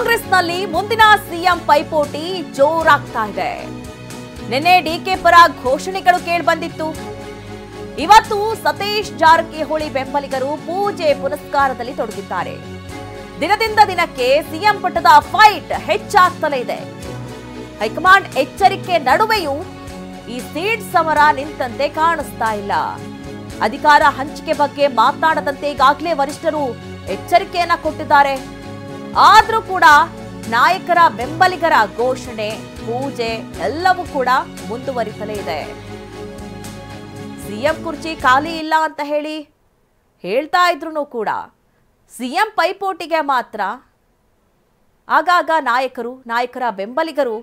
ಕಾಂಗ್ರೆಸ್ನಲ್ಲಿ ಮುಂದಿನ ಸಿಎಂ ಪೈಪೋಟಿ ಜೋರಾಗ್ತಾ ಇದೆ. ನಿನ್ನೆ ಡಿಕೆ ಪರ ಘೋಷಣೆಗಳು ಕೇಳಿಬಂದಿತ್ತು. ಇವತ್ತು ಸತೀಶ್ ಜಾರಕಿಹೊಳಿ ಬೆಂಬಲಿಗರು ಪೂಜೆ ಪುನಸ್ಕಾರದಲ್ಲಿ ತೊಡಗಿದ್ದಾರೆ. ದಿನದಿಂದ ದಿನಕ್ಕೆ ಸಿಎಂ ಪಟ್ಟದ ಫೈಟ್ ಹೆಚ್ಚಾಗ್ತಲೇ ಇದೆ. ಹೈಕಮಾಂಡ್ ಎಚ್ಚರಿಕೆ ನಡುವೆಯೂ ಈ ಸೀಟ್ ಸಮರ ನಿಂತಂತೆ ಕಾಣಿಸ್ತಾ ಇಲ್ಲ. ಅಧಿಕಾರ ಹಂಚಿಕೆ ಬಗ್ಗೆ ಮಾತನಾಡದಂತೆ ಈಗಾಗಲೇ ವರಿಷ್ಠರು ಎಚ್ಚರಿಕೆಯನ್ನ ಕೊಟ್ಟಿದ್ದಾರೆ. ಆದ್ರೂ ಕೂಡ ನಾಯಕರ ಬೆಂಬಲಿಗರ ಘೋಷಣೆ, ಪೂಜೆ ಎಲ್ಲವೂ ಕೂಡ ಮುಂದುವರಿತಲೇ ಇದೆ. ಸಿಎಂ ಕುರ್ಚಿ ಖಾಲಿ ಇಲ್ಲ ಅಂತ ಹೇಳ್ತಾ ಇದ್ರು ಕೂಡ ಸಿಎಂ ಪೈಪೋಟಿಗೆ ಮಾತ್ರ ಆಗಾಗ ನಾಯಕರ ಬೆಂಬಲಿಗರು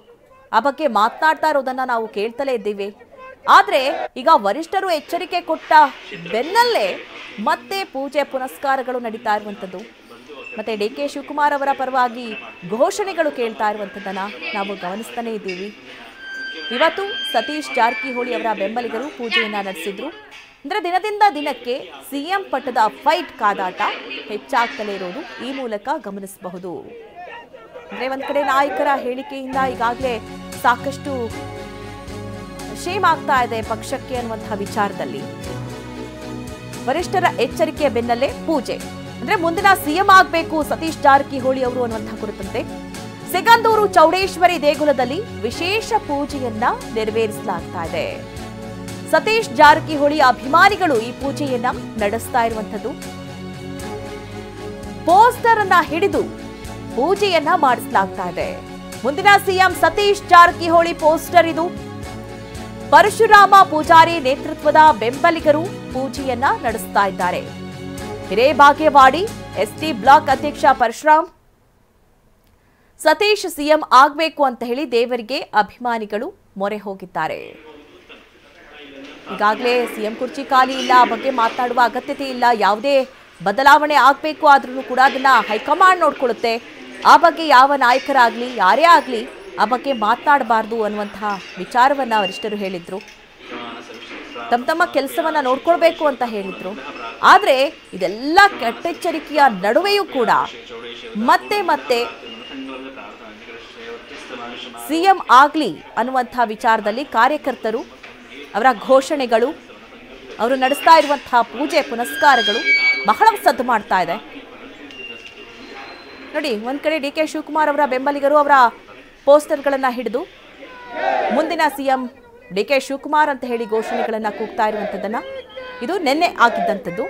ಆ ಬಗ್ಗೆ ಮಾತನಾಡ್ತಾ ಇರೋದನ್ನ ನಾವು ಕೇಳ್ತಲೇ ಇದ್ದೀವಿ. ಆದ್ರೆ ಈಗ ವರಿಷ್ಠರು ಎಚ್ಚರಿಕೆ ಕೊಟ್ಟ ಬೆನ್ನಲ್ಲೇ ಮತ್ತೆ ಪೂಜೆ ಪುನಸ್ಕಾರಗಳು ನಡೀತಾ ಇರುವಂತದ್ದು, ಮತ್ತೆ ಡಿಕೆ ಶಿವಕುಮಾರ್ ಅವರ ಪರವಾಗಿ ಘೋಷಣೆಗಳು ಕೇಳ್ತಾ ಇರುವಂತದ್ದನ್ನ ನಾವು ಗಮನಿಸ್ತಾನೆ ಇದ್ದೀವಿ. ಇವತ್ತು ಸತೀಶ್ ಜಾರಕಿಹೊಳಿ ಅವರ ಬೆಂಬಲಿಗರು ಪೂಜೆಯನ್ನ ನಡೆಸಿದ್ರು. ಅಂದ್ರೆ ದಿನದಿಂದ ದಿನಕ್ಕೆ ಸಿಎಂ ಪಟ್ಟದ ಫೈಟ್ ಕಾದಾಟ ಹೆಚ್ಚಾಗ್ತಲೇ ಇರೋದು ಈ ಮೂಲಕ ಗಮನಿಸಬಹುದು. ಅಂದ್ರೆ ಒಂದ್ ಕಡೆ ನಾಯಕರ ಹೇಳಿಕೆಯಿಂದ ಈಗಾಗಲೇ ಸಾಕಷ್ಟು ಶೇಮ್ ಆಗ್ತಾ ಇದೆ ಪಕ್ಷಕ್ಕೆ ಅನ್ನುವಂತಹ ವಿಚಾರದಲ್ಲಿ ವರಿಷ್ಠರ ಎಚ್ಚರಿಕೆಯ ಬೆನ್ನಲ್ಲೇ ಪೂಜೆ, ಅಂದ್ರೆ ಮುಂದಿನ ಸಿಎಂ ಆಗಬೇಕು ಸತೀಶ್ ಜಾರಕಿಹೊಳಿ ಅವರು ಅನ್ನುವಂತಹ ಕುರಿತಂತೆ ಸಿಗಂದೂರು ಚೌಡೇಶ್ವರಿ ದೇಗುಲದಲ್ಲಿ ವಿಶೇಷ ಪೂಜೆಯನ್ನ ನೆರವೇರಿಸಲಾಗ್ತಾ ಇದೆ. ಸತೀಶ್ ಜಾರಕಿಹೊಳಿ ಅಭಿಮಾನಿಗಳು ಈ ಪೂಜೆಯನ್ನ ನಡೆಸ್ತಾ ಇರುವಂತದ್ದು. ಪೋಸ್ಟರ್ ಅನ್ನ ಹಿಡಿದು ಪೂಜೆಯನ್ನ ಮಾಡಿಸಲಾಗ್ತಾ ಇದೆ. ಮುಂದಿನ ಸಿಎಂ ಸತೀಶ್ ಜಾರಕಿಹೊಳಿ ಪೋಸ್ಟರ್ ಇದು. ಪರಶುರಾಮ ಪೂಜಾರಿ ನೇತೃತ್ವದ ಬೆಂಬಲಿಗರು ಪೂಜೆಯನ್ನ ನಡೆಸ್ತಾ ಇದ್ದಾರೆ. ಹಿರೇಬಾಗೇವಾಡಿ ಎಸ್ಟಿ ಬ್ಲಾಕ್ ಅಧ್ಯಕ್ಷ ಪರಶುರಾಮ್ ಸತೀಶ್ ಸಿಎಂ ಆಗಬೇಕು ಅಂತ ದೇವರಿಗೆ ಅಭಿಮಾನಿಗಳು ಮೊರೆ ಹೋಗಿದ್ದಾರೆ. ಈಗಾಗಲೇ ಸಿಎಂ ಕುರ್ಚಿ ಖಾಲಿ ಇಲ್ಲ, ಆ ಬಗ್ಗೆ ಮಾತನಾಡುವ ಅಗತ್ಯತೆ ಇಲ್ಲ. ಯಾವುದೇ ಬದಲಾವಣೆ ಆಗಬೇಕು ಆದ್ರೂ ಕೂಡ ಅದನ್ನ ಹೈಕಮಾಂಡ್ ನೋಡ್ಕೊಳ್ಳುತ್ತೆ. ಆ ಬಗ್ಗೆ ಯಾವ ನಾಯಕರಾಗ್ಲಿ ಯಾರೇ ಆಗ್ಲಿ ಆ ಬಗ್ಗೆ ಮಾತನಾಡಬಾರ್ದು ಅನ್ನುವಂತಹ ವಿಚಾರವನ್ನ ವರಿಷ್ಠರು ಹೇಳಿದ್ರು. ತಮ್ಮ ಕೆಲಸವನ್ನ ನೋಡ್ಕೊಳ್ಬೇಕು ಅಂತ ಹೇಳಿದ್ರು. ಆದ್ರೆ ಇದೆಲ್ಲ ಕೆಟ್ಟೆಚ್ಚರಿಕೆಯ ನಡುವೆಯೂ ಕೂಡ ಮತ್ತೆ ಸಿಎಂ ಆಗ್ಲಿ ಅನ್ನುವಂತಹ ವಿಚಾರದಲ್ಲಿ ಕಾರ್ಯಕರ್ತರು ಅವರ ಘೋಷಣೆಗಳು, ಅವರು ನಡೆಸ್ತಾ ಇರುವಂತಹ ಪೂಜೆ ಪುನಸ್ಕಾರಗಳು ಬಹಳ ಸದ್ದು ಮಾಡ್ತಾ ಇದೆ. ನೋಡಿ, ಒಂದ್ ಕಡೆ ಡಿಕೆ ಶಿವಕುಮಾರ್ ಅವರ ಬೆಂಬಲಿಗರು ಅವರ ಪೋಸ್ಟರ್ಗಳನ್ನ ಹಿಡಿದು ಮುಂದಿನ ಸಿಎಂ ಡಿಕೆ ಶಿವಕುಮಾರ್ ಅಂತ ಘೋಷಣೆಗಳನ್ನ ಕೂಗ್ತಾ ಇರುವಂತದ್ದನ್ನ, ಇದು ನಿನ್ನೆ ಆಗಿದ್ದಂಥದ್ದು.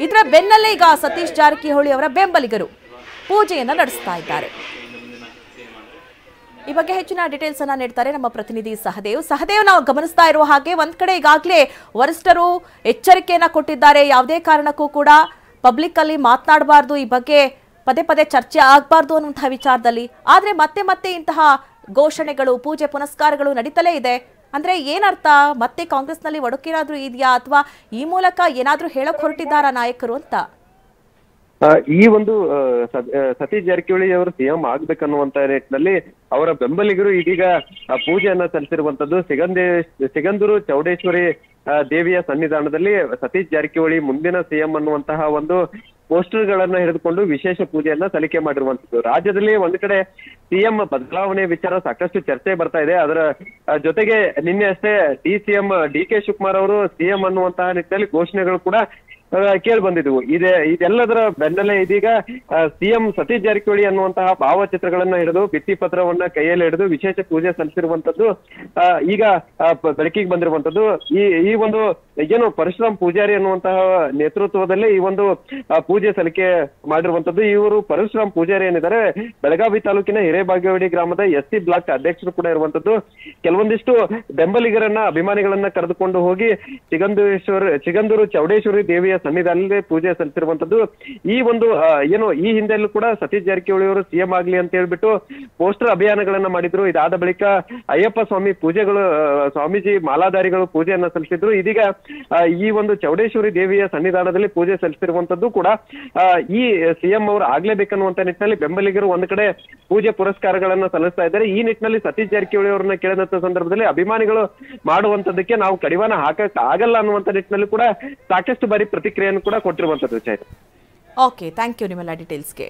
ಇದರ ಬೆನ್ನಲ್ಲೇ ಈಗ ಸತೀಶ್ ಜಾರಕಿಹೊಳಿ ಅವರ ಬೆಂಬಲಿಗರು ಪೂಜೆಯನ್ನ ನಡೆಸ್ತಾ ಇದ್ದಾರೆ. ಈ ಬಗ್ಗೆ ಹೆಚ್ಚಿನ ಡೀಟೇಲ್ಸ್ ಅನ್ನ ನೀಡ್ತಾರೆ ನಮ್ಮ ಪ್ರತಿನಿಧಿ ಸಹದೇವ್. ನಾವು ಗಮನಿಸ್ತಾ ಇರುವ ಹಾಗೆ ಒಂದ್ ಕಡೆ ಈಗಾಗಲೇ ವರಿಷ್ಠರು ಎಚ್ಚರಿಕೆಯನ್ನ ಕೊಟ್ಟಿದ್ದಾರೆ. ಯಾವುದೇ ಕಾರಣಕ್ಕೂ ಕೂಡ ಪಬ್ಲಿಕ್ ಅಲ್ಲಿ ಮಾತನಾಡಬಾರ್ದು, ಈ ಬಗ್ಗೆ ಪದೇ ಚರ್ಚೆ ಆಗಬಾರ್ದು ಅನ್ನುವಂತಹ ವಿಚಾರದಲ್ಲಿ. ಆದ್ರೆ ಮತ್ತೆ ಇಂತಹ ಘೋಷಣೆಗಳು, ಪೂಜೆ ಪುನಸ್ಕಾರಗಳು ನಡೀತಲೇ ಇದೆ. ಅಂದ್ರೆ ಏನರ್ಥ? ಮತ್ತೆ ಕಾಂಗ್ರೆಸ್ನಲ್ಲಿ ಒಡಕೇನಾದ್ರೂ ಇದೆಯಾ, ಅಥವಾ ಈ ಮೂಲಕ ಏನಾದ್ರೂ ಹೇಳಕ್ ಹೊರಟಿದ್ದಾರಾ ನಾಯಕರು ಅಂತ? ಈ ಒಂದು ಸತೀಶ್ ಜಾರಕಿಹೊಳಿ ಅವರು ಸಿಎಂ ಆಗ್ಬೇಕನ್ನುವಂತ ನಿಟ್ಟಿನಲ್ಲಿ ಅವರ ಬೆಂಬಲಿಗರು ಇದೀಗ ಪೂಜೆಯನ್ನ ಸಲ್ಲಿಸಿರುವಂತದ್ದು. ಸಿಗಂದೂರು ಚೌಡೇಶ್ವರಿ ದೇವಿಯ ಸನ್ನಿಧಾನದಲ್ಲಿ ಸತೀಶ್ ಜಾರಕಿಹೊಳಿ ಮುಂದಿನ ಸಿಎಂ ಅನ್ನುವಂತಹ ಒಂದು ಪೋಸ್ಟರ್ ಗಳನ್ನ ಹಿಡಿದುಕೊಂಡು ವಿಶೇಷ ಪೂಜೆಯನ್ನ ಸಲ್ಲಿಕೆ ಮಾಡಿರುವಂತದ್ದು. ರಾಜ್ಯದಲ್ಲಿ ಒಂದು ಕಡೆ ಸಿಎಂ ಬದಲಾವಣೆ ವಿಚಾರ ಸಾಕಷ್ಟು ಚರ್ಚೆ ಬರ್ತಾ ಇದೆ. ಅದರ ಜೊತೆಗೆ ನಿನ್ನೆ ಅಷ್ಟೇ ಸಿಎಂ ಡಿಕೆ ಶಿವಕುಮಾರ್ ಅವರು ಸಿಎಂ ಅನ್ನುವಂತಹ ನಿಟ್ಟಿನಲ್ಲಿ ಘೋಷಣೆಗಳು ಕೂಡ ಕೇಳಿ ಬಂದಿದ್ವು. ಇದೆಲ್ಲದರ ಬೆನ್ನಲ್ಲೇ ಇದೀಗ ಸಿಎಂ ಸತೀಶ್ ಜಾರಕಿಹೊಳಿ ಅನ್ನುವಂತಹ ಭಾವಚಿತ್ರಗಳನ್ನ ಹಿಡಿದು ಭಿತ್ತಿ ಪತ್ರವನ್ನ ಕೈಯಲ್ಲಿ ಹಿಡಿದು ವಿಶೇಷ ಪೂಜೆ ಸಲ್ಲಿಸಿರುವಂತದ್ದು ಈಗ ಬೆಳಕಿಗೆ ಬಂದಿರುವಂತದ್ದು. ಈ ಒಂದು ಏನು ಪರಶುರಾಮ್ ಪೂಜಾರಿ ಅನ್ನುವಂತಹ ನೇತೃತ್ವದಲ್ಲೇ ಈ ಒಂದು ಪೂಜೆ ಸಲ್ಲಿಕೆ ಮಾಡಿರುವಂತದ್ದು. ಇವರು ಪರಶುರಾಮ್ ಪೂಜಾರಿ ಏನಿದ್ದಾರೆ ಬೆಳಗಾವಿ ತಾಲೂಕಿನ ಹಿರೇಬಾಗೇವಾಡಿ ಗ್ರಾಮದ ಎಸ್ಟಿ ಬ್ಲಾಕ್ ಅಧ್ಯಕ್ಷರು ಕೂಡ ಇರುವಂತದ್ದು. ಕೆಲವೊಂದಿಷ್ಟು ಬೆಂಬಲಿಗರನ್ನ ಅಭಿಮಾನಿಗಳನ್ನ ಕರೆದುಕೊಂಡು ಹೋಗಿ ಸಿಗಂದೂರು ಚೌಡೇಶ್ವರಿ ದೇವಿಯ ಸನ್ನಿಧಾನದಲ್ಲಿ ಪೂಜೆ ಸಲ್ಲಿಸಿರುವಂತದ್ದು. ಈ ಒಂದು ಏನು ಈ ಹಿಂದೆಲ್ಲೂ ಕೂಡ ಸತೀಶ್ ಜಾರಕಿಹೊಳಿ ಅವರು ಸಿಎಂ ಆಗ್ಲಿ ಅಂತ ಹೇಳ್ಬಿಟ್ಟು ಪೋಸ್ಟರ್ ಅಭಿಯಾನಗಳನ್ನ ಮಾಡಿದ್ರು. ಇದಾದ ಬಳಿಕ ಅಯ್ಯಪ್ಪ ಸ್ವಾಮಿ ಸ್ವಾಮೀಜಿ ಮಾಲಾಧಾರಿಗಳು ಪೂಜೆಯನ್ನ ಸಲ್ಲಿಸಿದ್ರು. ಇದೀಗ ಈ ಒಂದು ಚೌಡೇಶ್ವರಿ ದೇವಿಯ ಸನ್ನಿಧಾನದಲ್ಲಿ ಪೂಜೆ ಸಲ್ಲಿಸಿರುವಂತದ್ದು ಕೂಡ ಈ ಸಿಎಂ ಅವರು ಆಗ್ಲೇಬೇಕನ್ನುವಂತ ನಿಟ್ಟಿನಲ್ಲಿ ಬೆಂಬಲಿಗರು ಒಂದ್ ಕಡೆ ಪೂಜೆ ಪುರಸ್ಕಾರಗಳನ್ನ ಸಲ್ಲಿಸ್ತಾ ಇದ್ದಾರೆ. ಈ ನಿಟ್ಟಿನಲ್ಲಿ ಸತೀಶ್ ಜಾರಕಿಹೊಳಿ ಅವರನ್ನ ಕೇಳಿದಂತ ಸಂದರ್ಭದಲ್ಲಿ ಅಭಿಮಾನಿಗಳು ಮಾಡುವಂತದಕ್ಕೆ ನಾವು ಕಡಿವಾಣ ಹಾಕಕ್ ಆಗಲ್ಲ ಅನ್ನುವಂತ ನಿಟ್ಟಿನಲ್ಲಿ ಕೂಡ ಸಾಕಷ್ಟು ಬಾರಿ ಪ್ರತಿಕ್ರಿಯೆಯನ್ನು ಕೂಡ ಕೊಟ್ಟಿರುವಂತದ್ದು. ಓಕೆ, ಥ್ಯಾಂಕ್ ಯು ನಿಮ್ಮೆಲ್ಲ ಡೀಟೇಲ್ಸ್ಗೆ.